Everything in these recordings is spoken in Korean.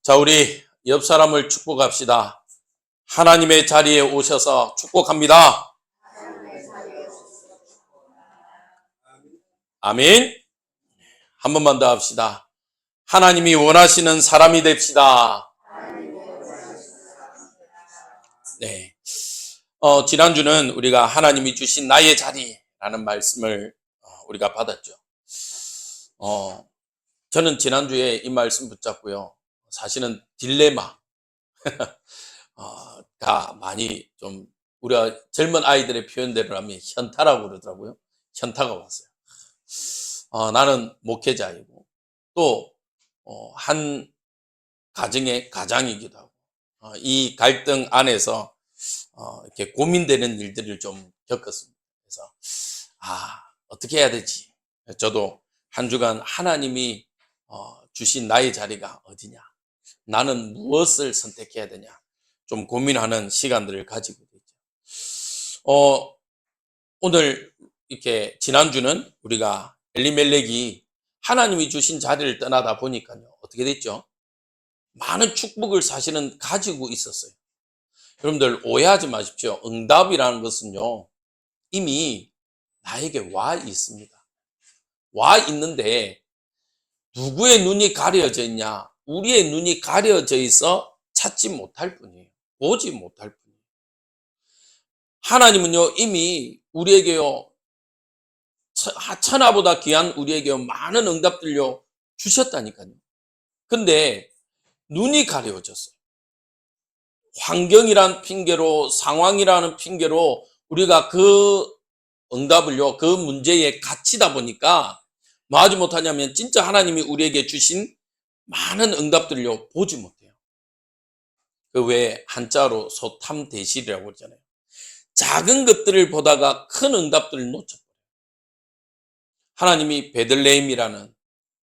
자, 우리 옆 사람을 축복합시다. 하나님의 자리에 오셔서 축복합니다. 아멘. 한 번만 더 합시다. 하나님이 원하시는 사람이 됩시다. 네. 지난주는 우리가 하나님이 주신 나의 자리라는 말씀을 우리가 받았죠. 저는 지난주에 이 말씀 붙잡고요. 사실은 딜레마 가 많이 좀 우리가 젊은 아이들의 표현대로 하면 현타라고 그러더라고요. 현타가 왔어요. 나는 목회자이고 또 한 가정의 가장이기도 하고 이 갈등 안에서 이렇게 고민되는 일들을 좀 겪었습니다. 그래서 어떻게 해야 되지? 저도 한 주간 하나님이 주신 나의 자리가 어디냐? 나는 무엇을 선택해야 되냐? 좀 고민하는 시간들을 가지고 있죠. 오늘 이렇게 지난주는 우리가 엘리멜렉이 하나님이 주신 자리를 떠나다 보니까요. 어떻게 됐죠? 많은 축복을 사실은 가지고 있었어요. 여러분들 오해하지 마십시오. 응답이라는 것은요. 이미 나에게 와 있습니다. 와 있는데 누구의 눈이 가려져 있냐? 우리의 눈이 가려져 있어 찾지 못할 뿐이에요. 보지 못할 뿐이에요. 하나님은요. 이미 우리에게요. 천하보다 귀한 우리에게 많은 응답들요 주셨다니까요. 근데 눈이 가려워졌어요. 환경이란 핑계로 상황이라는 핑계로 우리가 그 응답을요 그 문제에 갇히다 보니까 뭐 하지 못하냐면 진짜 하나님이 우리에게 주신 많은 응답들을요 보지 못해요. 그 외에 한자로 소탐대실이라고 그러잖아요. 작은 것들을 보다가 큰 응답들을 놓쳐버려요. 하나님이 베들레헴이라는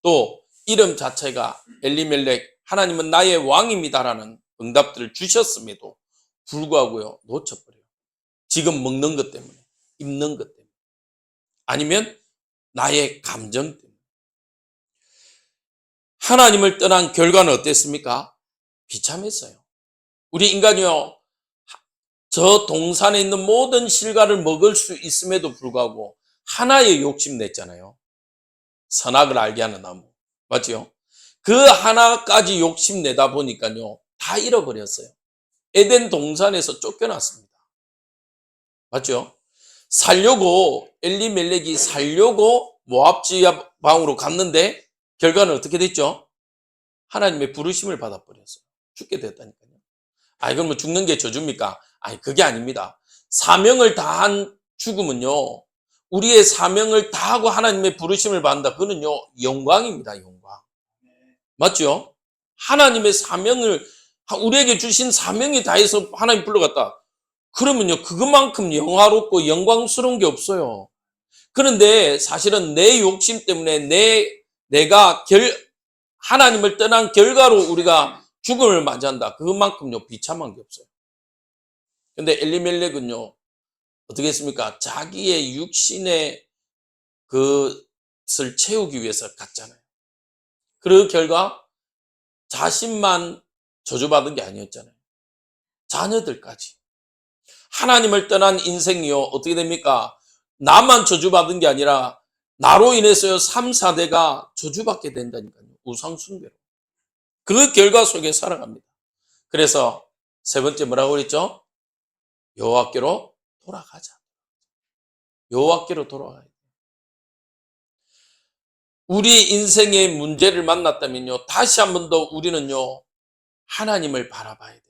또 이름 자체가 엘리멜렉 하나님은 나의 왕입니다라는 응답들을 주셨음에도 불구하고요 놓쳐버려요. 지금 먹는 것 때문에, 입는 것 때문에, 아니면 나의 감정 때문에. 하나님을 떠난 결과는 어땠습니까? 비참했어요. 우리 인간이요 저 동산에 있는 모든 실과를 먹을 수 있음에도 불구하고 하나의 욕심 냈잖아요. 선악을 알게 하는 나무. 맞죠? 그 하나까지 욕심내다 보니까요. 다 잃어버렸어요. 에덴 동산에서 쫓겨났습니다. 맞죠? 살려고 엘리멜렉이 살려고 모압 지방으로 갔는데 결과는 어떻게 됐죠? 하나님의 부르심을 받아버렸어요. 죽게 됐다니까요. 그러면 죽는 게 저주입니까? 그게 아닙니다. 사명을 다한 죽음은요. 우리의 사명을 다하고 하나님의 부르심을 받는다. 그거는요. 영광입니다. 영광. 맞죠? 하나님의 사명을 우리에게 주신 사명이 다해서 하나님 불러갔다. 그러면요. 그것만큼 영화롭고 영광스러운 게 없어요. 그런데 사실은 내 욕심 때문에 내가 하나님을 떠난 결과로 우리가 죽음을 맞이한다. 그것만큼요. 비참한 게 없어요. 근데 엘리멜렉은요. 어떻게 했습니까? 자기의 육신의 그것을 채우기 위해서 갔잖아요. 그 결과 자신만 저주받은 게 아니었잖아요. 자녀들까지. 하나님을 떠난 인생이요. 어떻게 됩니까? 나만 저주받은 게 아니라 나로 인해서요. 3, 4대가 저주받게 된다니까요. 우상숭배로. 그 결과 속에 살아갑니다. 그래서 세 번째 뭐라고 그랬죠? 여호와께로 돌아가자. 여호와께로 돌아가야 돼요. 우리 인생의 문제를 만났다면요. 다시 한 번 더 우리는요. 하나님을 바라봐야 돼요.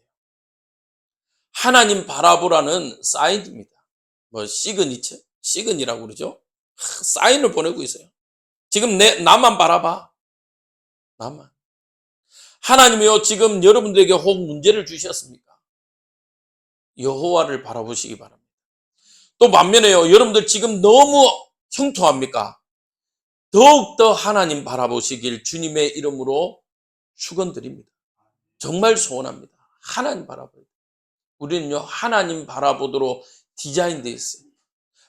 하나님 바라보라는 사인입니다. 시그니라고 그러죠? 사인을 보내고 있어요. 지금 나만 바라봐. 나만. 하나님이요. 지금 여러분들에게 혹 문제를 주셨습니까? 여호와를 바라보시기 바랍니다. 또 반면에요. 여러분들 지금 너무 형통합니까? 더욱더 하나님 바라보시길 주님의 이름으로 축원드립니다. 정말 소원합니다. 하나님 바라보세요. 우리는요. 하나님 바라보도록 디자인되어 있어요.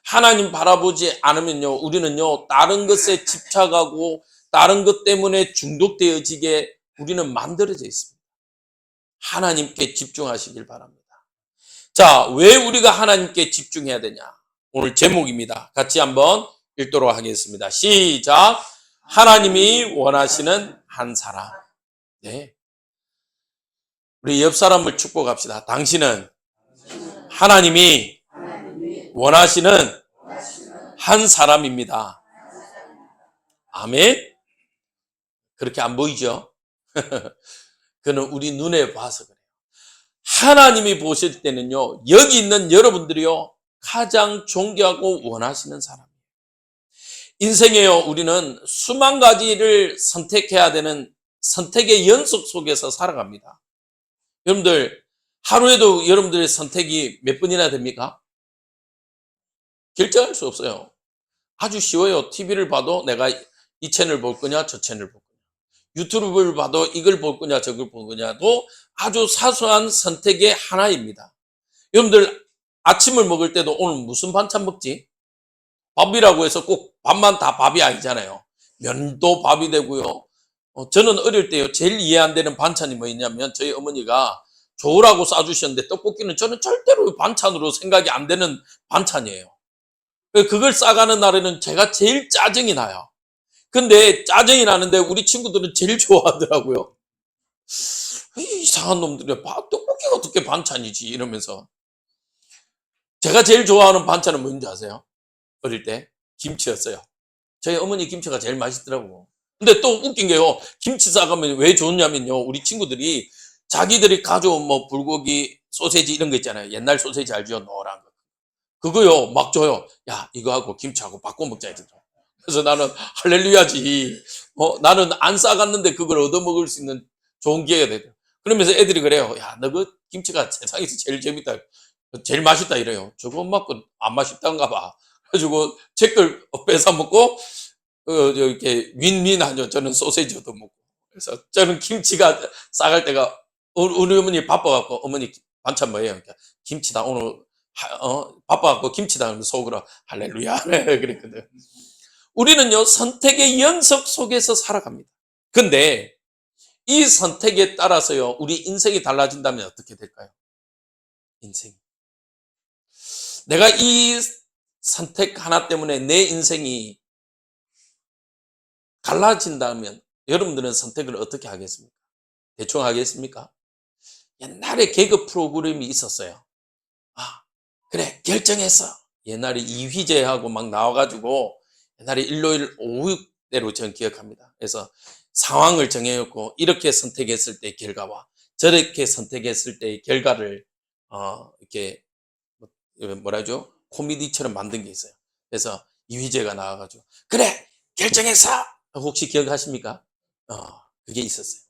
하나님 바라보지 않으면요. 우리는요. 다른 것에 집착하고 다른 것 때문에 중독되어지게 우리는 만들어져 있습니다. 하나님께 집중하시길 바랍니다. 자, 왜 우리가 하나님께 집중해야 되냐? 오늘 제목입니다. 같이 한번 읽도록 하겠습니다. 시작. 하나님이 원하시는 한 사람. 네. 우리 옆 사람을 축복합시다. 당신은 하나님이 원하시는 한 사람입니다. 아멘. 그렇게 안 보이죠? 그는 우리 눈에 봐서 그래요. 하나님이 보실 때는요, 여기 있는 여러분들이요, 가장 존경하고 원하시는 사람이에요. 인생에요, 우리는 수만 가지를 선택해야 되는 선택의 연속 속에서 살아갑니다. 여러분들, 하루에도 여러분들의 선택이 몇 번이나 됩니까? 결정할 수 없어요. 아주 쉬워요. TV를 봐도 내가 이 채널 볼 거냐, 저 채널 볼 거냐. 유튜브를 봐도 이걸 볼 거냐, 저걸 볼 거냐도 아주 사소한 선택의 하나입니다. 여러분들, 아침을 먹을 때도 오늘 무슨 반찬 먹지? 밥이라고 해서 꼭 밥만 다 밥이 아니잖아요. 면도 밥이 되고요. 저는 어릴 때요, 제일 이해 안 되는 반찬이 뭐였냐면, 저희 어머니가 좋으라고 싸주셨는데, 떡볶이는 저는 절대로 반찬으로 생각이 안 되는 반찬이에요. 그걸 싸가는 날에는 제가 제일 짜증이 나요. 근데 짜증이 나는데 우리 친구들은 제일 좋아하더라고요. 이상한 놈들이 떡볶이가 어떻게 반찬이지 이러면서. 제가 제일 좋아하는 반찬은 뭔지 아세요? 어릴 때 김치였어요. 저희 어머니 김치가 제일 맛있더라고. 근데 또 웃긴 게요, 김치 싸가면 왜 좋냐면요, 우리 친구들이 자기들이 가져온 뭐 불고기, 소세지 이런 거 있잖아요. 옛날 소세지 알죠? 노란 거. 그거요 막 줘요. 야, 이거하고 김치하고 바꿔 먹자 이러죠. 그래서 나는 할렐루야지. 나는 안 싸갔는데 그걸 얻어먹을 수 있는 좋은 기회가 되죠. 그러면서 애들이 그래요. 야, 너 그 김치가 세상에서 제일 재밌다, 제일 맛있다 이래요. 저거 먹고 안 맛있단가 봐. 그래가지고 제 걸 뺏어 먹고 이렇게 윈윈하죠. 저는 소세지 얻어 먹고. 그래서 저는 김치가 싸갈 때가, 우리 어머니 바빠갖고, 어머니 반찬 뭐예요? 그러니까 김치다 오늘. 바빠갖고 김치다 하면 속으로 할렐루야 그랬거든. 우리는요, 선택의 연속 속에서 살아갑니다. 근데 이 선택에 따라서요, 우리 인생이 달라진다면 어떻게 될까요? 인생. 내가 이 선택 하나 때문에 내 인생이 달라진다면 여러분들은 선택을 어떻게 하겠습니까? 대충 하겠습니까? 옛날에 개그 프로그램이 있었어요. 아, 그래, 결정했어. 옛날에 이휘재하고 막 나와가지고, 옛날에 일요일 오후 때로 저는 기억합니다. 그래서 상황을 정해놓고, 이렇게 선택했을 때 결과와 저렇게 선택했을 때의 결과를, 이렇게, 뭐라죠? 코미디처럼 만든 게 있어요. 그래서 이휘재가 나와가지고, 그래, 결정했어! 혹시 기억하십니까? 그게 있었어요.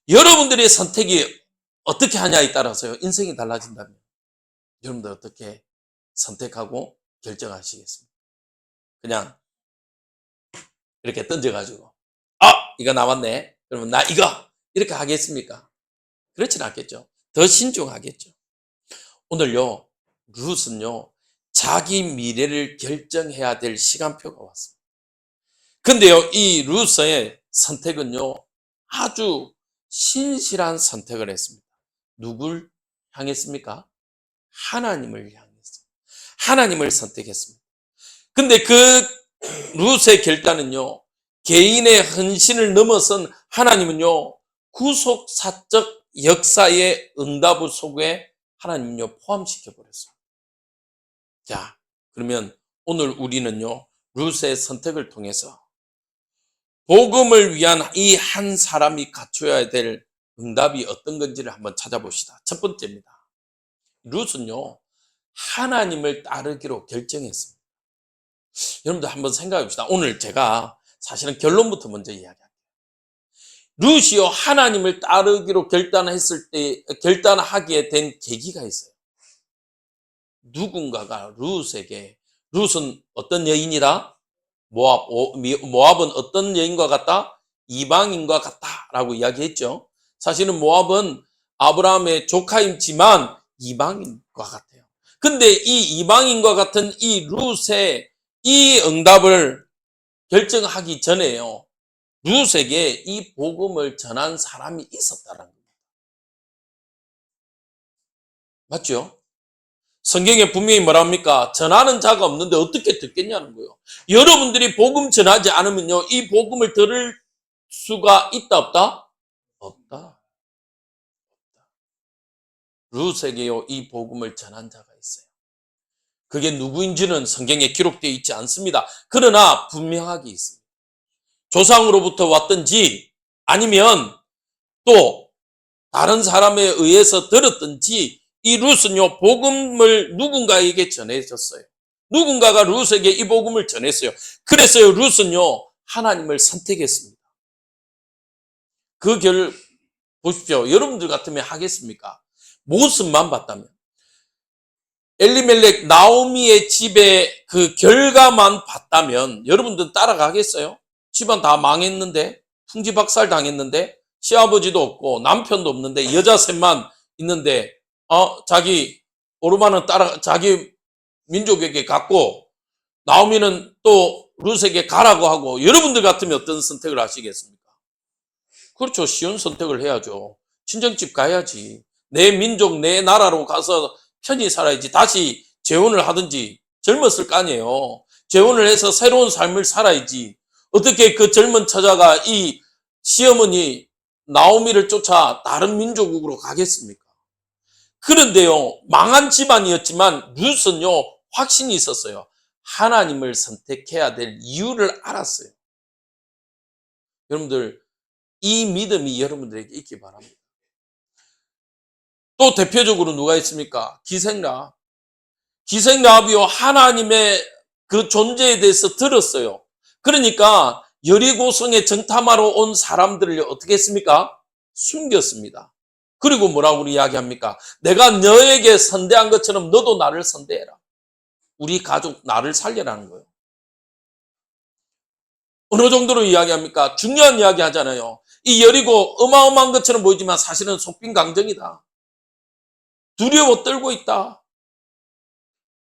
여러분들의 선택이 어떻게 하냐에 따라서요, 인생이 달라진다면, 여러분들 어떻게 선택하고 결정하시겠습니까? 그냥 이렇게 던져가지고, 이거 나왔네, 그러면 나 이거 이렇게 하겠습니까? 그렇지는 않겠죠. 더 신중하겠죠. 오늘요, 룻은요, 자기 미래를 결정해야 될 시간표가 왔습니다. 근데요, 이 룻의 선택은요, 아주 신실한 선택을 했습니다. 누굴 향했습니까? 하나님을 향했어요. 하나님을 선택했습니다. 근데 그 룻의 결단은요, 개인의 헌신을 넘어선 하나님은요, 구속사적 역사의 응답을 속에 하나님은요, 포함시켜 버렸어요. 자, 그러면 오늘 우리는요, 룻의 선택을 통해서 복음을 위한 이 한 사람이 갖춰야 될 응답이 어떤 건지를 한번 찾아봅시다. 첫 번째입니다. 룻은요, 하나님을 따르기로 결정했습니다. 여러분들 한번 생각해 봅시다. 오늘 제가 사실은 결론부터 먼저 이야기할게요. 룻이요, 하나님을 따르기로 결단하게 된 계기가 있어요. 누군가가 룻에게, 룻은 어떤 여인이다? 모압은 어떤 여인과 같다? 이방인과 같다라고 이야기했죠. 사실은 모압은 아브라함의 조카이지만 이방인과 같아요. 근데 이 이방인과 같은 이 룻의 이 응답을 결정하기 전에요, 룻에게 이 복음을 전한 사람이 있었다는 겁니다. 맞죠? 성경에 분명히 뭐랍니까? 전하는 자가 없는데 어떻게 듣겠냐는 거예요. 여러분들이 복음 전하지 않으면요, 이 복음을 들을 수가 있다, 없다? 없다. 룻에게요, 이 복음을 전한 자가 있어요. 그게 누구인지는 성경에 기록되어 있지 않습니다. 그러나 분명하게 있습니다. 조상으로부터 왔든지 아니면 또 다른 사람에 의해서 들었든지 이 룻은요, 복음을 누군가에게 전해졌어요. 누군가가 룻에게 이 복음을 전했어요. 그래서요, 룻은요, 하나님을 선택했습니다. 그 보십시오. 여러분들 같으면 하겠습니까? 모습만 봤다면. 엘리멜렉 나오미의 집에 그 결과만 봤다면 여러분들 따라가겠어요? 집안 다 망했는데, 풍지박살 당했는데, 시아버지도 없고 남편도 없는데 여자 셋만 있는데 자기 오르마는 자기 민족에게 갔고 나오미는 또 룻에게 가라고 하고, 여러분들 같으면 어떤 선택을 하시겠습니까? 그렇죠. 쉬운 선택을 해야죠. 친정집 가야지. 내 민족, 내 나라로 가서 편히 살아야지. 다시 재혼을 하든지, 젊었을 거 아니에요. 재혼을 해서 새로운 삶을 살아야지. 어떻게 그 젊은 처자가 이 시어머니 나오미를 쫓아 다른 민족으로 가겠습니까? 그런데요, 망한 집안이었지만 룻은요, 확신이 있었어요. 하나님을 선택해야 될 이유를 알았어요. 여러분들, 이 믿음이 여러분들에게 있기 바랍니다. 또 대표적으로 누가 있습니까? 기생라합. 기생라합이요, 하나님의 그 존재에 대해서 들었어요. 그러니까 여리고성에 정탐하러 온 사람들을 어떻게 했습니까? 숨겼습니다. 그리고 뭐라고 이야기합니까? 내가 너에게 선대한 것처럼 너도 나를 선대해라. 우리 가족 나를 살려라는 거예요. 어느 정도로 이야기합니까? 중요한 이야기 하잖아요. 이 여리고 어마어마한 것처럼 보이지만 사실은 속빈강정이다. 두려워 떨고 있다.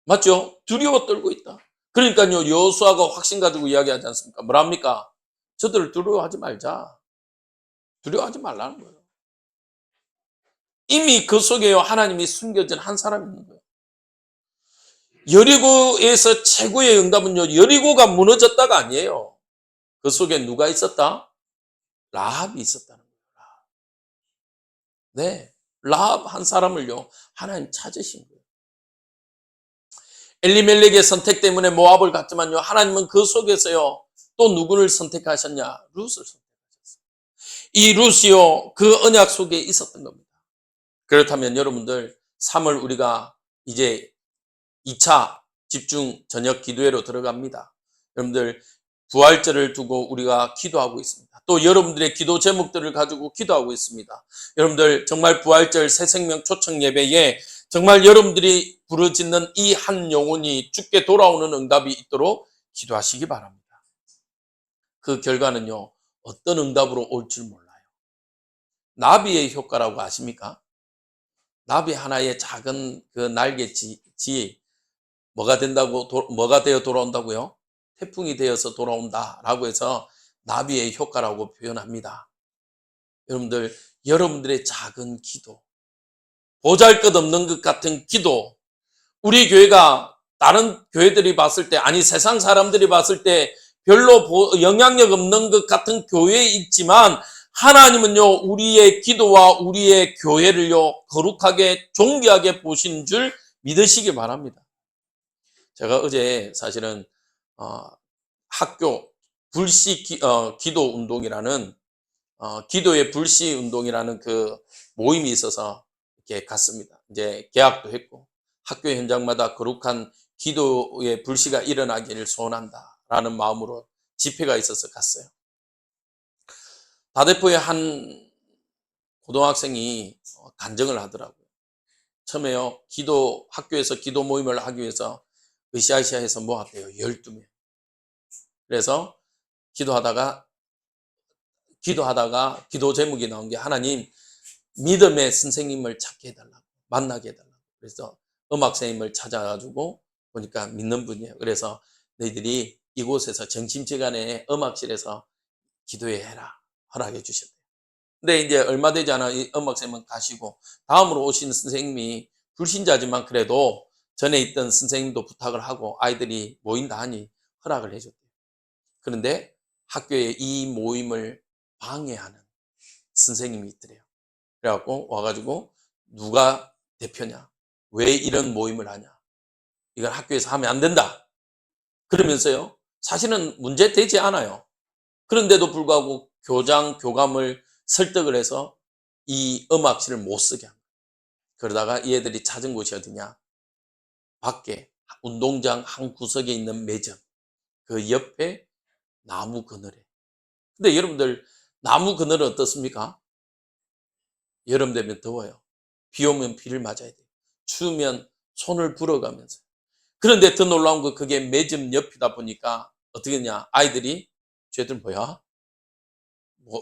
맞죠? 두려워 떨고 있다. 그러니까요, 여호수아가 확신 가지고 이야기하지 않습니까? 뭐랍니까? 저들을 두려워하지 말자. 두려워하지 말라는 거예요. 이미 그 속에요, 하나님이 숨겨진 한 사람이 있는 거예요. 여리고에서 최고의 응답은요, 여리고가 무너졌다가 아니에요. 그 속에 누가 있었다? 라합이 있었다는 거예요. 네. 라합 한 사람을요, 하나님 찾으신 거예요. 엘리멜렉의 선택 때문에 모압을 갔지만요, 하나님은 그 속에서요, 또 누구를 선택하셨냐? 룻을 선택하셨어요. 이 룻이요, 그 언약 속에 있었던 겁니다. 그렇다면 여러분들, 3월 우리가 이제 2차 집중 저녁 기도회로 들어갑니다. 여러분들, 부활절을 두고 우리가 기도하고 있습니다. 또 여러분들의 기도 제목들을 가지고 기도하고 있습니다. 여러분들, 정말 부활절 새생명 초청 예배에 정말 여러분들이 부르짖는 이 한 영혼이 주께 돌아오는 응답이 있도록 기도하시기 바랍니다. 그 결과는요, 어떤 응답으로 올 줄 몰라요. 나비의 효과라고 아십니까? 나비 하나의 작은 그 날개짓이 뭐가 된다고, 뭐가 되어 돌아온다고요? 태풍이 되어서 돌아온다라고 해서 나비의 효과라고 표현합니다. 여러분들, 여러분들의 작은 기도, 보잘것없는 것 같은 기도, 우리 교회가 다른 교회들이 봤을 때, 아니 세상 사람들이 봤을 때 별로 영향력 없는 것 같은 교회에 있지만, 하나님은요, 우리의 기도와 우리의 교회를요, 거룩하게 존귀하게 보신 줄 믿으시기 바랍니다. 제가 어제 사실은 학교 불시 기도 운동이라는 기도의 불시 운동이라는 그 모임이 있어서 이렇게 갔습니다. 이제 개학도 했고 학교 현장마다 거룩한 기도의 불시가 일어나기를 소원한다라는 마음으로 집회가 있어서 갔어요. 다대포의 한 고등학생이 간증을 하더라고요. 처음에요, 학교에서 기도 모임을 하기 위해서 으쌰으쌰해서 모았대요. 12명. 그래서 기도하다가 기도 제목이 나온 게, 하나님, 믿음의 선생님을 찾게 해달라고, 만나게 해달라고. 그래서 음악 선생님을 찾아가지고 보니까 믿는 분이에요. 그래서 너희들이 이곳에서 점심시간에 음악실에서 기도해라 허락해 주셨대요. 근데 이제 얼마 되지 않아 이 음악 선생님은 가시고 다음으로 오신 선생님이 불신자지만 그래도 전에 있던 선생님도 부탁을 하고 아이들이 모인다 하니 허락을 해줬대요. 그런데 학교에 이 모임을 방해하는 선생님이 있더래요. 그래갖고 와가지고 누가 대표냐? 왜 이런 모임을 하냐? 이걸 학교에서 하면 안 된다. 그러면서요. 사실은 문제되지 않아요. 그런데도 불구하고 교장, 교감을 설득을 해서 이 음악실을 못 쓰게 합니다. 그러다가 이 애들이 찾은 곳이 어디냐? 밖에 운동장 한 구석에 있는 매점. 그 옆에 나무 그늘에. 근데 여러분들 나무 그늘은 어떻습니까? 여름 되면 더워요. 비 오면 비를 맞아야 돼요. 추우면 손을 불어가면서. 그런데 더 놀라운 건 그게 매점 옆이다 보니까 어떻게 했냐? 아이들이 쟤들 뭐야?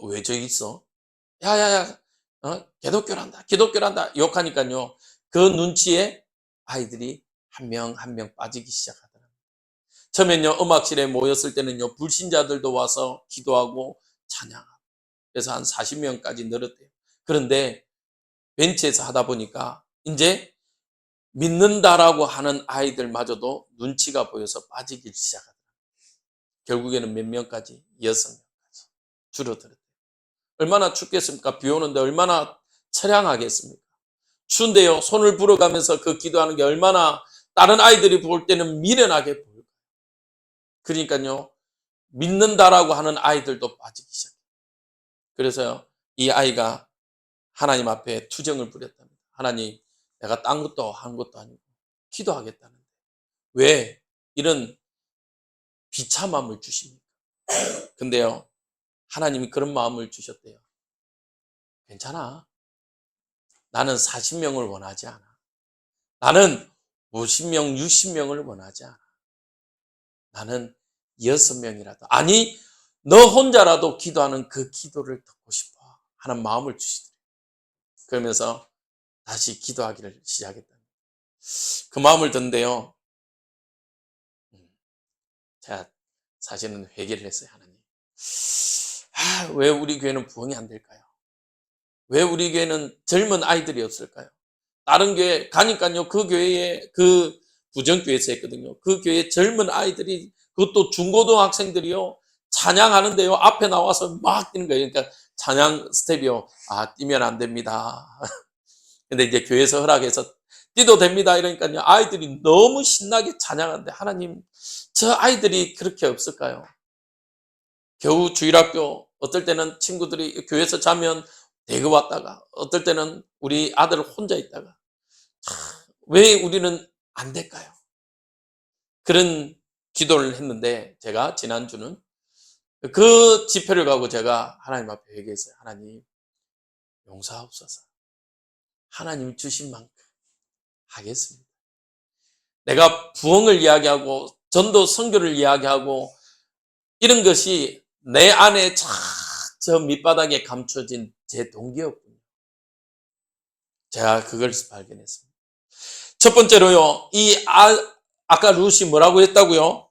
왜 저기 있어? 야야야, 기독교란다, 기독교란다 욕하니까요. 그 눈치에 아이들이 한 명 한 명 빠지기 시작하더라고요. 처음엔요 음악실에 모였을 때는요 불신자들도 와서 기도하고 찬양하고 그래서 한 40명까지 늘었대요. 그런데 벤치에서 하다 보니까 이제 믿는다라고 하는 아이들마저도 눈치가 보여서 빠지기 시작하더라고요. 결국에는 몇 명까지? 6명까지 줄어들었대요. 얼마나 춥겠습니까? 비 오는데 얼마나 처량하겠습니까? 추운데요 손을 불어가면서 그 기도하는 게 얼마나 다른 아이들이 볼 때는 미련하게 보여요. 그러니까요 믿는다라고 하는 아이들도 빠지기 시작해요. 그래서요 이 아이가 하나님 앞에 투정을 부렸답니다. 하나님, 내가 딴 것도 한 것도 아니고 기도하겠다는데 왜 이런 비참함을 주십니까? 근데요 하나님이 그런 마음을 주셨대요. 괜찮아. 나는 40명을 원하지 않아. 나는 50명, 60명을 원하지 않아. 나는 6명이라도 아니 너 혼자라도 기도하는 그 기도를 듣고 싶어 하는 마음을 주시더래요. 그러면서 다시 기도하기를 시작했다. 그 마음을 듣는데요. 제가 사실은 회개를 했어요. 하나님. 왜 우리 교회는 부흥이 안 될까요? 왜 우리 교회는 젊은 아이들이 없을까요? 다른 교회 가니까요. 그 교회에 그 부정교회에서 했거든요. 그 교회 젊은 아이들이 그것도 중고등학생들이요. 찬양하는데요. 앞에 나와서 막 뛰는 거예요. 그러니까 찬양 스텝이요. 뛰면 안 됩니다. 근데 이제 교회에서 허락해서 뛰도 됩니다. 이러니까요. 아이들이 너무 신나게 찬양하는데 하나님, 저 아이들이 그렇게 없을까요? 겨우 주일학교 어떨 때는 친구들이 교회에서 자면 대거 왔다가 어떨 때는 우리 아들 혼자 있다가 왜 우리는 안 될까요? 그런 기도를 했는데 제가 지난주는 그 집회를 가고 제가 하나님 앞에 회개했어요. 하나님 용서하옵소서. 하나님 주신 만큼 하겠습니다. 내가 부흥을 이야기하고 전도 선교를 이야기하고 이런 것이 내 안에 저 밑바닥에 감춰진 제 동기였군요. 제가 그걸 발견했습니다. 첫 번째로요, 아까 루시 뭐라고 했다고요?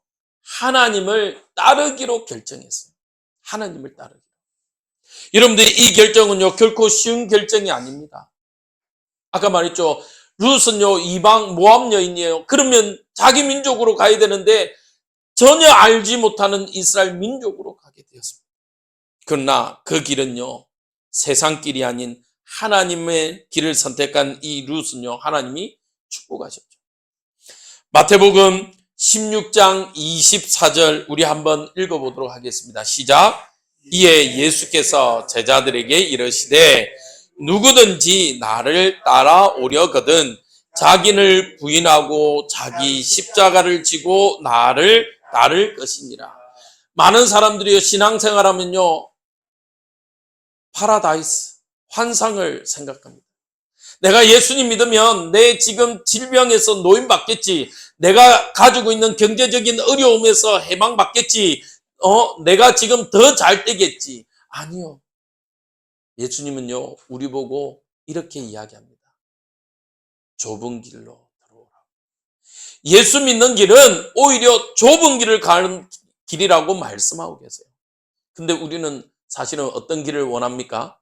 하나님을 따르기로 결정했어요. 하나님을 따르기로. 여러분들이 이 결정은요, 결코 쉬운 결정이 아닙니다. 아까 말했죠. 룻은요, 이방 모압 여인이에요. 그러면 자기 민족으로 가야 되는데 전혀 알지 못하는 이스라엘 민족으로 가게 되었습니다. 그러나 그 길은요, 세상 길이 아닌 하나님의 길을 선택한 이 룻은요, 하나님이 축복하셨죠. 마태복음 16장 24절 우리 한번 읽어보도록 하겠습니다. 시작. 이에 예수께서 제자들에게 이르시되 누구든지 나를 따라오려거든 자기를 부인하고 자기 십자가를 지고 나를 따를 것이니라. 많은 사람들이 신앙생활하면요 파라다이스, 환상을 생각합니다. 내가 예수님 믿으면 내 지금 질병에서 노인받겠지. 내가 가지고 있는 경제적인 어려움에서 해방받겠지. 내가 지금 더 잘 되겠지. 아니요. 예수님은요, 우리 보고 이렇게 이야기합니다. 좁은 길로 들어오라. 예수 믿는 길은 오히려 좁은 길을 가는 길이라고 말씀하고 계세요. 근데 우리는 사실은 어떤 길을 원합니까?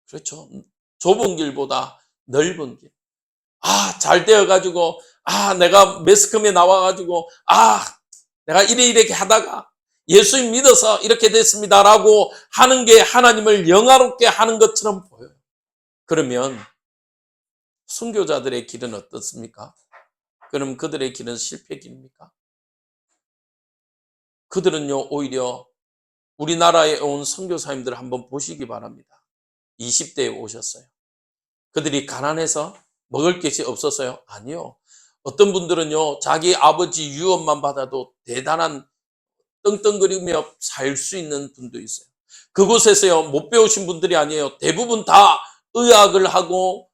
그렇죠. 좁은 길보다 넓은 길. 잘 되어가지고, 내가 매스컴에 나와가지고, 내가 이렇게 하다가 예수님 믿어서 이렇게 됐습니다라고 하는 게 하나님을 영화롭게 하는 것처럼 보여요. 그러면 선교자들의 길은 어떻습니까? 그럼 그들의 길은 실패 길입니까? 그들은요, 오히려 우리나라에 온 선교사님들을 한번 보시기 바랍니다. 20대에 오셨어요. 그들이 가난해서 먹을 것이 없었어요? 아니요. 어떤 분들은요, 자기 아버지 유언만 받아도 대단한 떵떵거리며 살 수 있는 분도 있어요. 그곳에서요, 못 배우신 분들이 아니에요. 대부분 다 의학을 하고,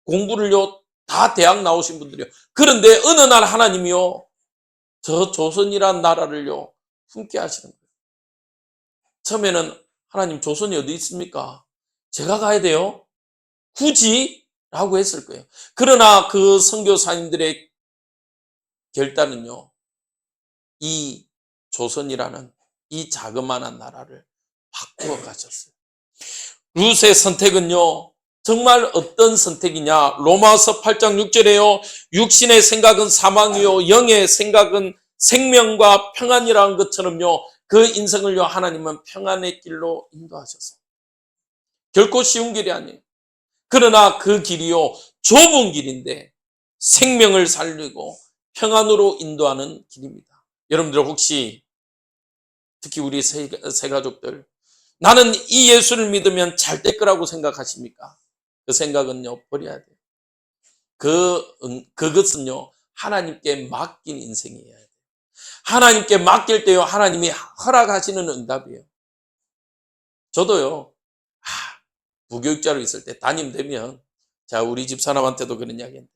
공부를요, 다 대학 나오신 분들이요. 그런데 어느 날 하나님이요, 저 조선이란 나라를요, 품게 하시는 거예요. 처음에는 하나님 조선이 어디 있습니까? 제가 가야 돼요? 굳이? 라고 했을 거예요. 그러나 그 선교사님들의 결단은요, 이 조선이라는 이 자그마한 나라를 바꾸어 가셨어요. 룻의 선택은요, 정말 어떤 선택이냐? 로마서 8장 6절에요. 육신의 생각은 사망이요, 영의 생각은 생명과 평안이라는 것처럼요, 그 인생을요, 하나님은 평안의 길로 인도하셨어요. 결코 쉬운 길이 아니에요. 그러나 그 길이요, 좁은 길인데 생명을 살리고 평안으로 인도하는 길입니다. 여러분들 혹시 특히 우리 새 가족들, 나는 이 예수를 믿으면 잘 될 거라고 생각하십니까? 그 생각은요, 버려야 돼요. 그것은요, 하나님께 맡긴 인생이어야 돼요. 하나님께 맡길 때요, 하나님이 허락하시는 응답이에요. 저도요, 부교육자로 있을 때 담임 되면, 자, 우리 집 사람한테도 그런 이야기 했는데,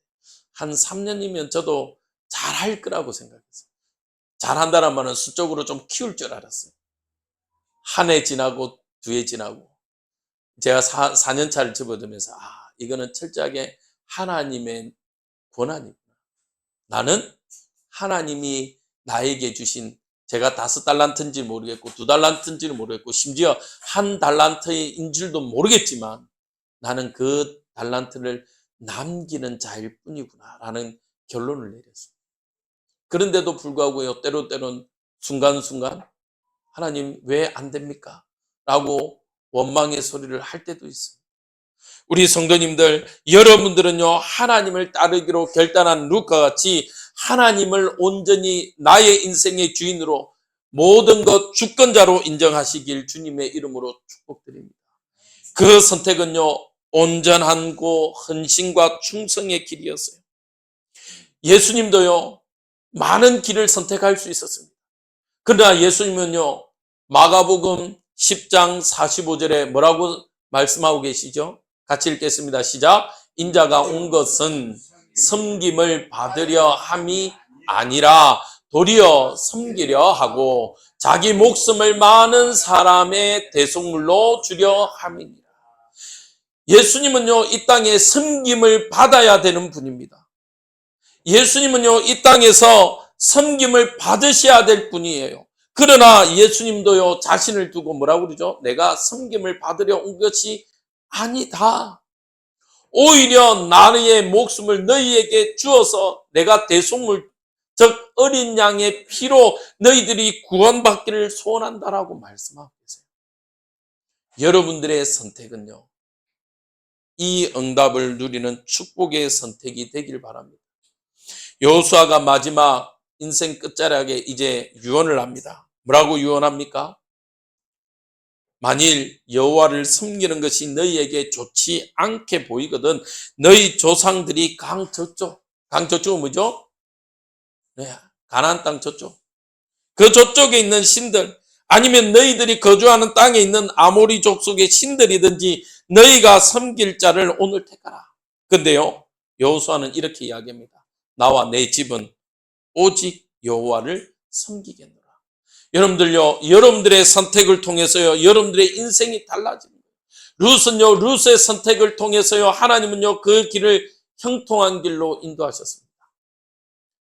한 3년이면 저도 잘할 거라고 생각했어요. 잘한다는 말은 수적으로 좀 키울 줄 알았어요. 한 해 지나고, 두 해 지나고, 제가 4년 차를 접어들면서, 이거는 철저하게 하나님의 권한이구나. 나는 하나님이 나에게 주신, 제가 5달란트인지 모르겠고 2달란트인지는 모르겠고 심지어 1달란트인 줄도 모르겠지만 나는 그 달란트를 남기는 자일 뿐이구나 라는 결론을 내렸어요. 그런데도 불구하고요, 때로는 순간순간 하나님 왜 안 됩니까? 라고 원망의 소리를 할 때도 있어요. 우리 성도님들, 여러분들은요, 하나님을 따르기로 결단한 룻과 같이 하나님을 온전히 나의 인생의 주인으로 모든 것 주권자로 인정하시길 주님의 이름으로 축복드립니다. 그 선택은요, 온전한고 헌신과 충성의 길이었어요. 예수님도요, 많은 길을 선택할 수 있었습니다. 그러나 예수님은요, 마가복음 10장 45절에 뭐라고 말씀하고 계시죠? 같이 읽겠습니다. 시작. 인자가 온 것은 섬김을 받으려 함이 아니라 도리어 섬기려 하고 자기 목숨을 많은 사람의 대속물로 주려 함이니라. 예수님은요, 이 땅에 섬김을 받아야 되는 분입니다. 예수님은요, 이 땅에서 섬김을 받으셔야 될 분이에요. 그러나 예수님도요, 자신을 두고 뭐라고 그러죠? 내가 섬김을 받으려 온 것이 아니다. 오히려 나의 목숨을 너희에게 주어서 내가 대속물, 즉 어린 양의 피로 너희들이 구원받기를 소원한다라고 말씀하고 계세요. 여러분들의 선택은요, 이 응답을 누리는 축복의 선택이 되길 바랍니다. 여호수아가 마지막 인생 끝자락에 이제 유언을 합니다. 뭐라고 유언합니까? 만일 여호와를 섬기는 것이 너희에게 좋지 않게 보이거든 너희 조상들이 강 저쪽은 뭐죠? 네, 가나안 땅 저쪽. 그 저쪽에 있는 신들, 아니면 너희들이 거주하는 땅에 있는 아모리 족속의 신들이든지 너희가 섬길 자를 오늘 택하라. 근데요, 여호수아는 이렇게 이야기합니다. 나와 내 집은 오직 여호와를 섬기겠노라. 여러분들요, 여러분들의 선택을 통해서요, 여러분들의 인생이 달라집니다. 룻은요, 룻의 선택을 통해서요, 하나님은요, 그 길을 형통한 길로 인도하셨습니다.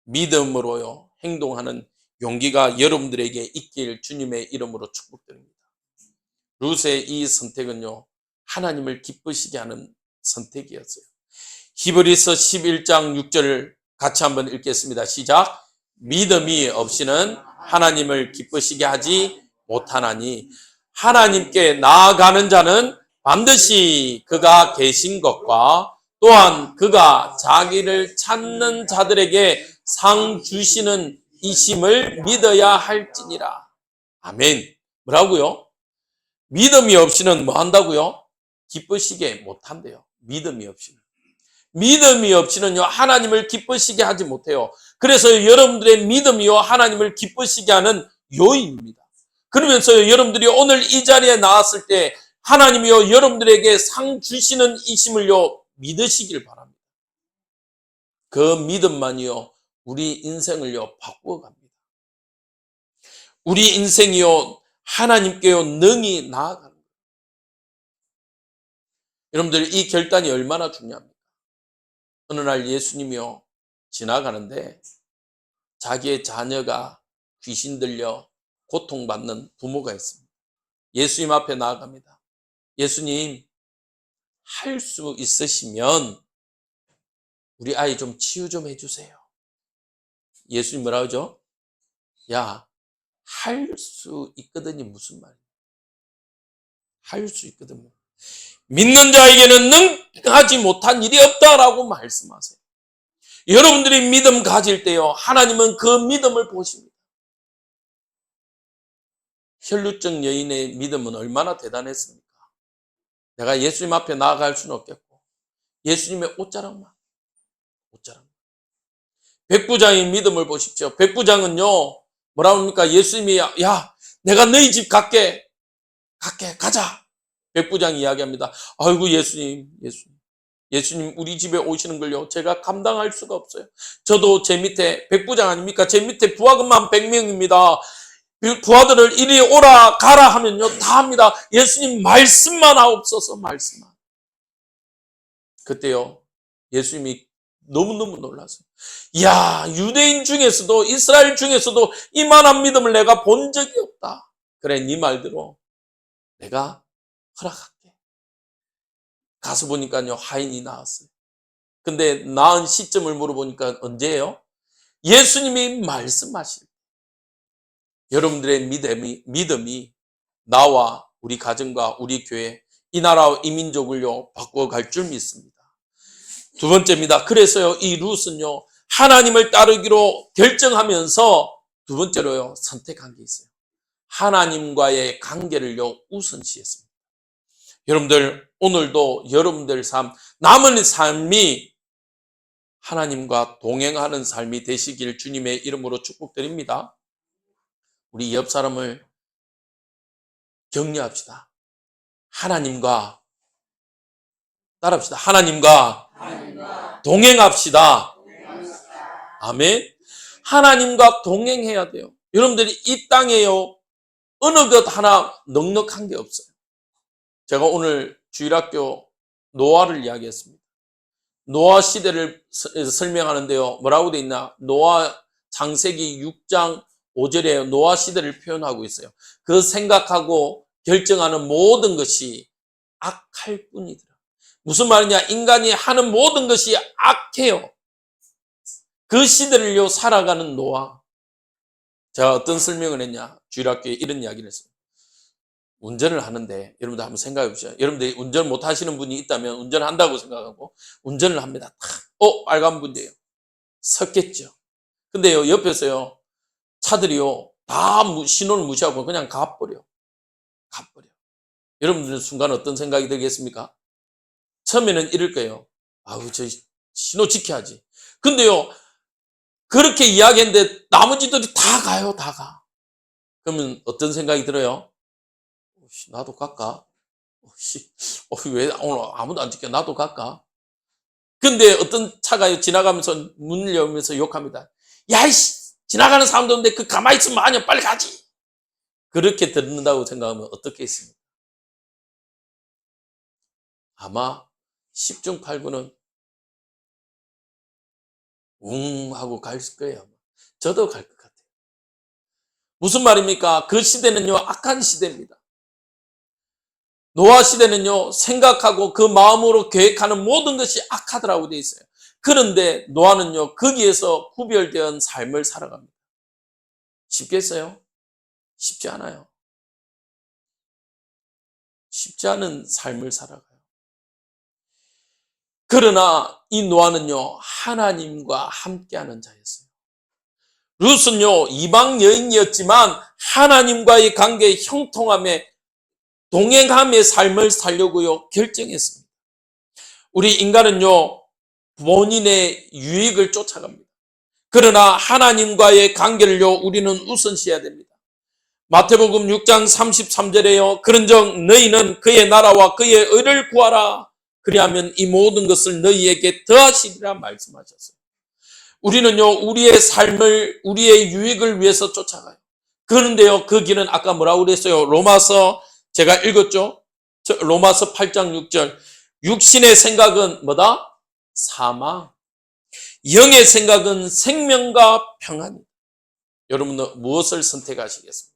믿음으로요, 행동하는 용기가 여러분들에게 있길 주님의 이름으로 축복드립니다. 룻의 이 선택은요, 하나님을 기쁘시게 하는 선택이었어요. 히브리서 11장 6절 같이 한번 읽겠습니다. 시작. 믿음이 없이는 하나님을 기쁘시게 하지 못하나니 하나님께 나아가는 자는 반드시 그가 계신 것과 또한 그가 자기를 찾는 자들에게 상 주시는 이심을 믿어야 할지니라. 아멘. 뭐라고요? 믿음이 없이는 뭐 한다고요? 기쁘시게 못한대요. 믿음이 없이는. 믿음이 없이는요, 하나님을 기쁘시게 하지 못해요. 그래서 여러분들의 믿음이요, 하나님을 기쁘시게 하는 요인입니다. 그러면서 여러분들이 오늘 이 자리에 나왔을 때 하나님이요, 여러분들에게 상 주시는 이심을요, 믿으시길 바랍니다. 그 믿음만이요, 우리 인생을요, 바꾸어 갑니다. 우리 인생이요, 하나님께요, 능히 나아가는 거예요. 여러분들, 이 결단이 얼마나 중요합니까? 어느 날 예수님이요, 지나가는데 자기의 자녀가 귀신 들려 고통받는 부모가 있습니다. 예수님 앞에 나아갑니다. 예수님, 할 수 있으시면 우리 아이 좀 치유 좀 해주세요. 예수님 뭐라 그러죠? 야, 할 수 있거든이 무슨 말이야? 할 수 있거든. 믿는 자에게는 능하지 못한 일이 없다라고 말씀하세요. 여러분들이 믿음 가질 때요, 하나님은 그 믿음을 보십니다. 혈루증 여인의 믿음은 얼마나 대단했습니까? 내가 예수님 앞에 나아갈 수는 없겠고, 예수님의 옷자락만. 백부장의 믿음을 보십시오. 백부장은요, 뭐라 합니까? 예수님이, 야, 내가 너희 집 갈게, 가자. 백부장이 이야기합니다. 아이고, 예수님 우리 집에 오시는 걸요, 제가 감당할 수가 없어요. 저도 제 밑에, 백부장 아닙니까? 제 밑에 부하들만 100명입니다. 부하들을 이리 오라 가라 하면요, 다 합니다. 예수님 말씀만 하옵소서, 말씀만. 그때요, 예수님이 너무너무 놀랐어요. 이야, 유대인 중에서도, 이스라엘 중에서도 이만한 믿음을 내가 본 적이 없다. 그래, 네 말대로 내가 허락할게. 가서 보니까요, 하인이 나왔어요. 근데 낳은 시점을 물어보니까 언제예요? 예수님이 말씀하실 때. 여러분들의 믿음이 나와 우리 가정과 우리 교회, 이 나라와 이 민족을요, 바꿔갈 줄 믿습니다. 두 번째입니다. 그래서요, 이 룻은요, 하나님을 따르기로 결정하면서 두 번째로요, 선택한 게 있어요. 하나님과의 관계를요, 우선시했습니다. 여러분들, 오늘도 여러분들 남은 삶이 하나님과 동행하는 삶이 되시길 주님의 이름으로 축복드립니다. 우리 옆 사람을 격려합시다. 하나님과 따라합시다. 하나님과 동행합시다. 아멘. 하나님과 동행해야 돼요. 여러분들이 이 땅에요, 어느 것 하나 넉넉한 게 없어요. 제가 오늘 주일학교 노아를 이야기했습니다. 노아 시대를 설명하는데요, 뭐라고 돼 있나? 노아 창세기 6장 5절에 노아 시대를 표현하고 있어요. 그 생각하고 결정하는 모든 것이 악할 뿐이더라. 무슨 말이냐? 인간이 하는 모든 것이 악해요. 그 시대를요, 살아가는 노아. 제가 어떤 설명을 했냐? 주일학교에 이런 이야기를 했어요. 운전을 하는데, 여러분들 한번 생각해 보세요. 여러분들이 운전 못 하시는 분이 있다면 운전한다고 생각하고 운전을 합니다. 빨간불이에요. 섰겠죠. 근데요, 옆에서요, 차들이요, 다 신호를 무시하고 그냥 가버려. 여러분들은 순간 어떤 생각이 들겠습니까? 처음에는 이럴 거예요. 아우, 저 신호 지켜야지. 근데요, 그렇게 이야기했는데 나머지들이 다 가요, 다 가. 그러면 어떤 생각이 들어요? 나도 갈까? 왜 오늘 아무도 안 지켜? 나도 갈까? 근데 어떤 차가 지나가면서 문을 열면서 욕합니다. 야, 이씨! 지나가는 사람도 없는데 그 가만히 있으면 아니야, 빨리 가지! 그렇게 듣는다고 생각하면 어떻게 했습니까? 아마 10중 8구는 하고 갈 거예요. 저도 갈 것 같아요. 무슨 말입니까? 그 시대는요, 악한 시대입니다. 노아 시대는요, 생각하고 그 마음으로 계획하는 모든 것이 악하더라고 돼 있어요. 그런데 노아는요, 거기에서 구별된 삶을 살아갑니다. 쉽겠어요? 쉽지 않아요. 쉽지 않은 삶을 살아가요. 그러나 이 노아는요, 하나님과 함께하는 자였어요. 룻은요, 이방 여인이었지만 하나님과의 관계 형통함에 동행함의 삶을 살려고요, 결정했습니다. 우리 인간은요, 본인의 유익을 쫓아갑니다. 그러나 하나님과의 관계를요, 우리는 우선시해야 됩니다. 마태복음 6장 33절에요. 그런즉 너희는 그의 나라와 그의 의를 구하라. 그리하면 이 모든 것을 너희에게 더하시리라 말씀하셨어요. 우리는요, 우리의 삶을, 우리의 유익을 위해서 쫓아가요. 그런데요, 그 길은 아까 뭐라고 그랬어요? 로마서, 제가 읽었죠? 로마서 8장 6절. 육신의 생각은 뭐다? 사망. 영의 생각은 생명과 평안. 여러분은 무엇을 선택하시겠습니까?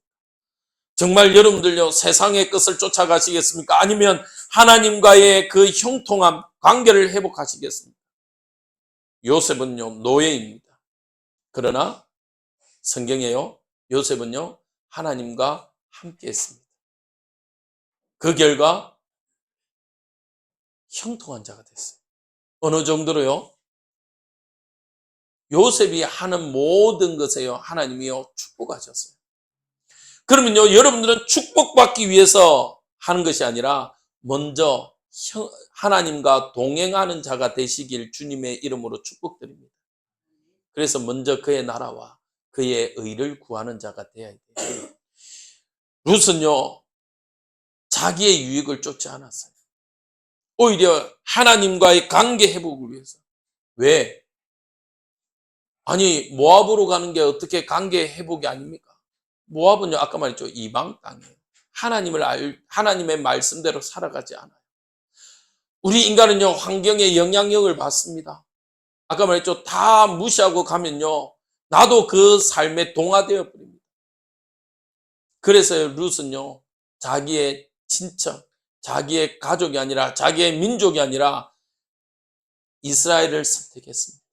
정말 여러분들요, 세상의 것을 쫓아가시겠습니까? 아니면 하나님과의 그 형통함, 관계를 회복하시겠습니까? 요셉은요, 노예입니다. 그러나 성경에요, 요셉은요, 하나님과 함께 했습니다. 그 결과 형통한 자가 됐어요. 어느 정도로요? 요셉이 하는 모든 것에요, 하나님이요, 축복하셨어요. 그러면요, 여러분들은 축복받기 위해서 하는 것이 아니라 먼저 하나님과 동행하는 자가 되시길 주님의 이름으로 축복드립니다. 그래서 먼저 그의 나라와 그의 의를 구하는 자가 되어야 돼요. 룻은요, 자기의 유익을 쫓지 않았어요. 오히려 하나님과의 관계 회복을 위해서. 왜? 아니, 모압으로 가는 게 어떻게 관계 회복이 아닙니까? 모압은요, 아까 말했죠, 이방 땅이에요. 하나님의 말씀대로 살아가지 않아요. 우리 인간은요, 환경의 영향력을 받습니다. 아까 말했죠, 다 무시하고 가면요, 나도 그 삶에 동화되어 버립니다. 그래서 룻은요, 자기의 친척, 자기의 가족이 아니라, 자기의 민족이 아니라 이스라엘을 선택했습니다.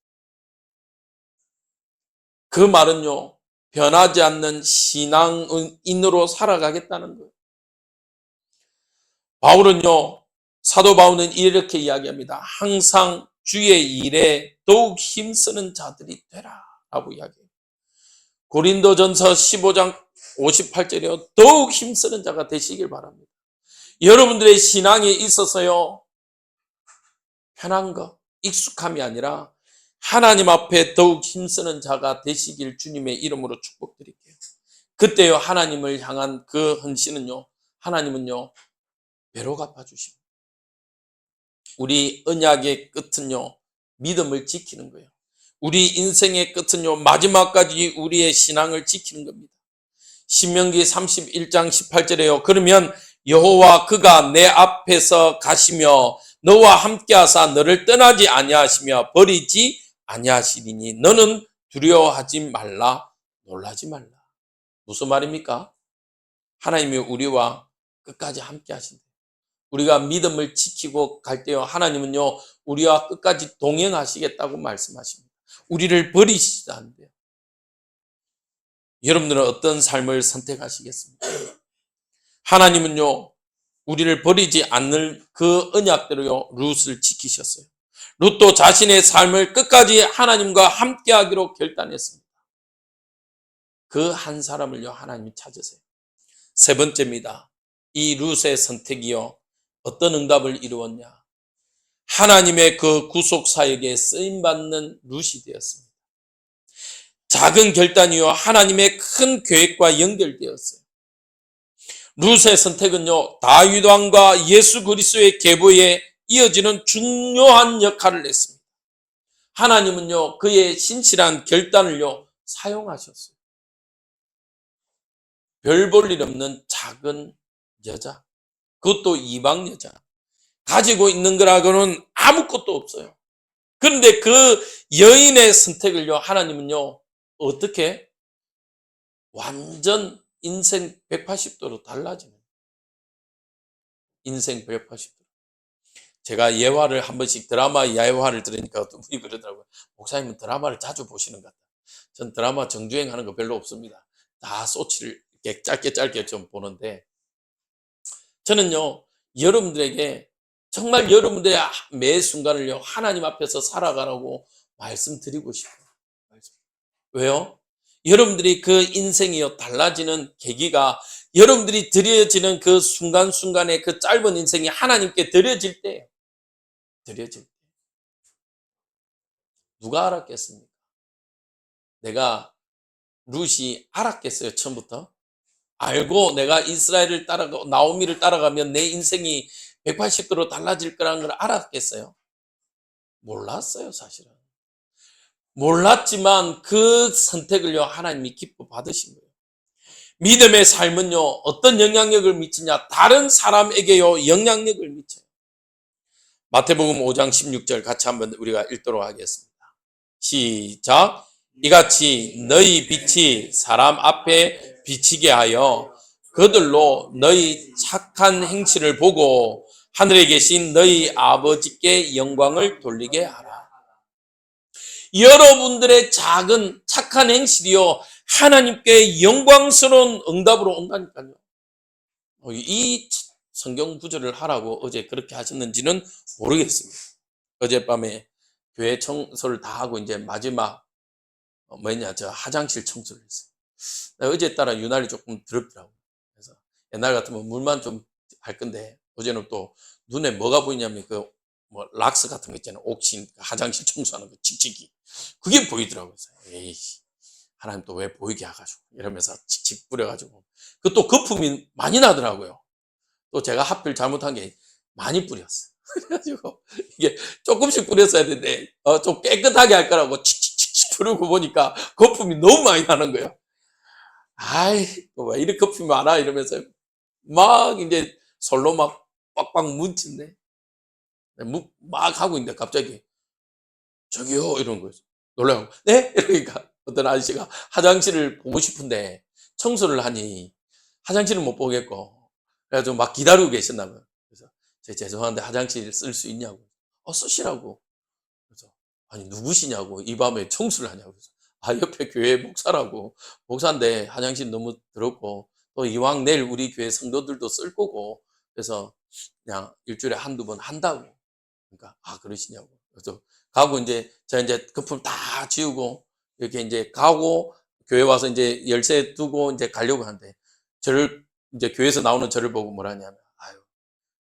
그 말은요, 변하지 않는 신앙인으로 살아가겠다는 거예요. 바울은요, 사도 바울은 이렇게 이야기합니다. 항상 주의 일에 더욱 힘쓰는 자들이 되라 라고 이야기해요. 고린도전서 15장 58절이요. 더욱 힘쓰는 자가 되시길 바랍니다. 여러분들의 신앙에 있어서요, 편한 거, 익숙함이 아니라 하나님 앞에 더욱 힘쓰는 자가 되시길 주님의 이름으로 축복드릴게요. 그때요, 하나님을 향한 그 헌신은요, 하나님은요, 배로 갚아주십니다. 우리 언약의 끝은요, 믿음을 지키는 거예요. 우리 인생의 끝은요, 마지막까지 우리의 신앙을 지키는 겁니다. 신명기 31장 18절에요. 그러면 여호와 그가 내 앞에서 가시며 너와 함께하사 너를 떠나지 아니하시며 버리지 아니하시리니 너는 두려워하지 말라, 놀라지 말라. 무슨 말입니까? 하나님이 우리와 끝까지 함께 하신다. 우리가 믿음을 지키고 갈 때요, 하나님은요, 우리와 끝까지 동행하시겠다고 말씀하십니다. 우리를 버리시지 않는데요. 여러분들은 어떤 삶을 선택하시겠습니까? 하나님은요, 우리를 버리지 않는 그 언약대로요, 룻을 지키셨어요. 룻도 자신의 삶을 끝까지 하나님과 함께하기로 결단했습니다. 그 한 사람을요, 하나님이 찾으세요. 세 번째입니다. 이 룻의 선택이요, 어떤 응답을 이루었냐? 하나님의 그 구속 사역에 쓰임받는 룻이 되었습니다. 작은 결단이요, 하나님의 큰 계획과 연결되었어요. 룻의 선택은요, 다윗 왕과 예수 그리스도의 계보에 이어지는 중요한 역할을 했습니다. 하나님은요, 그의 신실한 결단을요, 사용하셨어요. 별 볼 일 없는 작은 여자, 그것도 이방 여자, 가지고 있는 거라고는 아무것도 없어요. 그런데 그 여인의 선택을요, 하나님은요, 어떻게? 완전 인생 180도로 달라지는. 인생 180도. 제가 예화를 한 번씩 드라마 예화를 들으니까 어떤 분이 그러더라고요. 목사님은 드라마를 자주 보시는 것 같아요. 전 드라마 정주행하는 거 별로 없습니다. 다 소치를 이렇게 짧게 좀 보는데, 저는요, 여러분들에게 정말 여러분들의 매 순간을요, 하나님 앞에서 살아가라고 말씀드리고 싶어요. 왜요? 여러분들이 그 인생이요, 달라지는 계기가 여러분들이 드려지는 그 순간순간의 그 짧은 인생이 하나님께 드려질 때, 드려질 때. 누가 알았겠습니까? 내가 룻이 알았겠어요, 처음부터? 알고 내가 이스라엘을 따라가, 나오미를 따라가면 내 인생이 180도로 달라질 거라는 걸 알았겠어요? 몰랐어요, 사실은. 몰랐지만 그 선택을요, 하나님이 기뻐 받으신 거예요. 믿음의 삶은요, 어떤 영향력을 미치냐? 다른 사람에게요, 영향력을 미쳐요. 마태복음 5장 16절 같이 한번 우리가 읽도록 하겠습니다. 시작. 이같이 너희 빛이 사람 앞에 비치게 하여 그들로 너희 착한 행실을 보고 하늘에 계신 너희 아버지께 영광을 돌리게 하라. 여러분들의 작은 착한 행실이요, 하나님께 영광스러운 응답으로 온다니까요. 이 성경 구절을 하라고 어제 그렇게 하셨는지는 모르겠습니다. 어젯밤에 교회 청소를 다 하고 이제 마지막 저 화장실 청소를 했어요. 어제 따라 유난히 조금 더럽더라고요. 그래서 옛날 같으면 물만 좀 할 건데, 어제는 또 눈에 뭐가 보이냐면 그 뭐 락스 같은 거 있잖아요. 옥신 화장실 청소하는 거 칙칙이, 그게 보이더라고요. 에이씨, 하나님 또 왜 보이게 해가지고 이러면서 칙칙 뿌려가지고, 그 또 거품이 많이 나더라고요. 또 제가 하필 잘못한 게 많이 뿌렸어요. 그래가지고 이게 조금씩 뿌렸어야 되는데 좀 깨끗하게 할 거라고 칙칙칙칙 뿌리고 보니까 거품이 너무 많이 나는 거예요. 아이, 왜 이렇게 거품이 많아 이러면서 막 이제 솔로 막 빡빡 뭉친데, 막 하고 있는데 갑자기 저기요 이러는 거예요. 놀라고, 네? 이러니까 어떤 아저씨가 화장실을 보고 싶은데 청소를 하니 화장실을 못 보겠고, 그래가지고 막 기다리고 계셨나 봐요. 그래서 죄송한데 화장실 쓸 수 있냐고. 쓰시라고. 그래서 아니 누구시냐고, 이 밤에 청소를 하냐고. 그래서 옆에 교회 목사라고. 목사인데 화장실 너무 더럽고 또 이왕 내일 우리 교회 성도들도 쓸 거고, 그래서 그냥 일주일에 한두 번 한다고. 그러니까 그러시냐고. 그래서 가고 이제 제가 이제 거품 다 지우고 이렇게 이제 가고 교회 와서 이제 열쇠 두고 이제 가려고 하는데, 저를 이제 교회에서 나오는 저를 보고 뭐라 하냐면, 아유,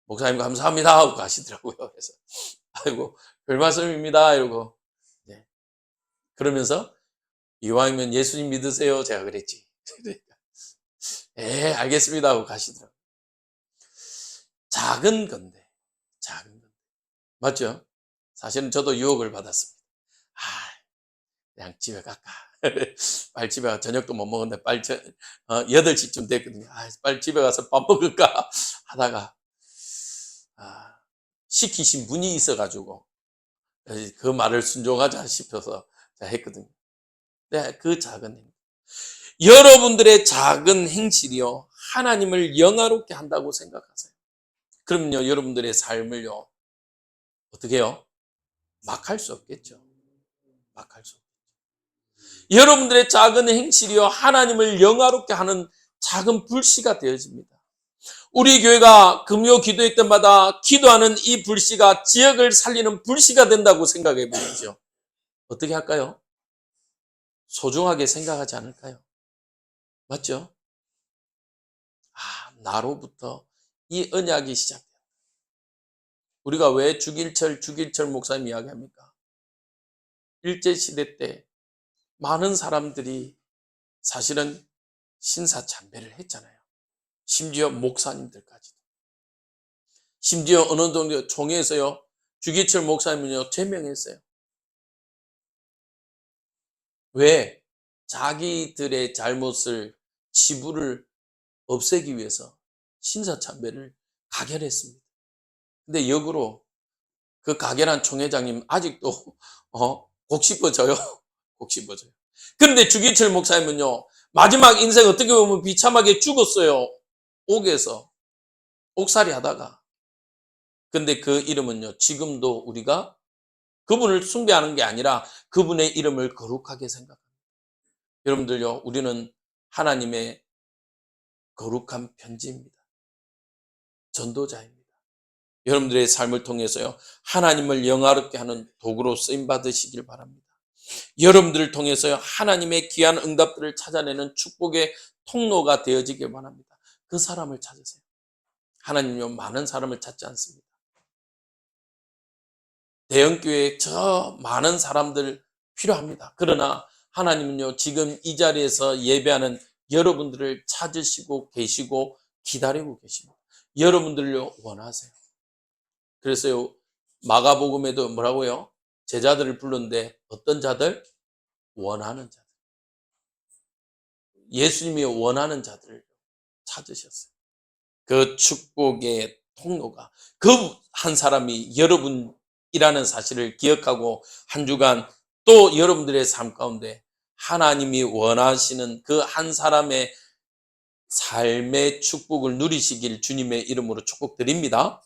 목사님 감사합니다 하고 가시더라고요. 그래서 아이고 별 말씀입니다 이러고, 네. 그러면서 이왕이면 예수님 믿으세요 제가 그랬지. 예, 알겠습니다 하고 가시더라고요. 작은 건데, 작은 건데. 맞죠? 사실은 저도 유혹을 받았습니다. 그냥 집에 갈까? 빨리 집에 가. 저녁도 못 먹었는데 빨리 8시쯤 됐거든요. 빨리 집에 가서 밥 먹을까 하다가 시키신 분이 있어가지고 그 말을 순종하자 싶어서 제가 했거든요. 네, 그 작은 행동. 여러분들의 작은 행실이요, 하나님을 영화롭게 한다고 생각하세요. 그럼요, 여러분들의 삶을요, 어떻게 해요? 막 할 수 없겠죠. 막 할 수 없겠죠. 여러분들의 작은 행실이요, 하나님을 영화롭게 하는 작은 불씨가 되어집니다. 우리 교회가 금요 기도회 때마다 기도하는 이 불씨가 지역을 살리는 불씨가 된다고 생각해 보십시오. 어떻게 할까요? 소중하게 생각하지 않을까요? 맞죠? 나로부터 이 언약이 시작돼요. 우리가 왜 주길철 목사님 이야기합니까? 일제시대 때 많은 사람들이 사실은 신사참배를 했잖아요. 심지어 목사님들까지도. 심지어 어느 정도 총회에서요, 주기철 목사님은요, 제명했어요. 왜? 자기들의 잘못을, 치부를 없애기 위해서 신사참배를 가결했습니다. 근데 역으로 그 가결한 총회장님 아직도 곡 씹어져요. 곡 씹어져요. 그런데 주기철 목사님은요, 마지막 인생 어떻게 보면 비참하게 죽었어요. 옥에서 옥살이 하다가. 근데 그 이름은요, 지금도 우리가 그분을 숭배하는 게 아니라 그분의 이름을 거룩하게 생각합니다. 여러분들요, 우리는 하나님의 거룩한 편지입니다. 전도자입니다. 여러분들의 삶을 통해서요, 하나님을 영화롭게 하는 도구로 쓰임 받으시길 바랍니다. 여러분들을 통해서요, 하나님의 귀한 응답들을 찾아내는 축복의 통로가 되어지길 바랍니다. 그 사람을 찾으세요. 하나님요, 많은 사람을 찾지 않습니다. 대형교회에 저 많은 사람들 필요합니다. 그러나 하나님은요, 지금 이 자리에서 예배하는 여러분들을 찾으시고 계시고 기다리고 계십니다. 여러분들을 원하세요. 그래서요, 마가복음에도 뭐라고요? 제자들을 부르는데 어떤 자들? 원하는 자들. 예수님이 원하는 자들을 찾으셨어요. 그 축복의 통로가 그 한 사람이 여러분이라는 사실을 기억하고 한 주간 또 여러분들의 삶 가운데 하나님이 원하시는 그 한 사람의 삶의 축복을 누리시길 주님의 이름으로 축복드립니다.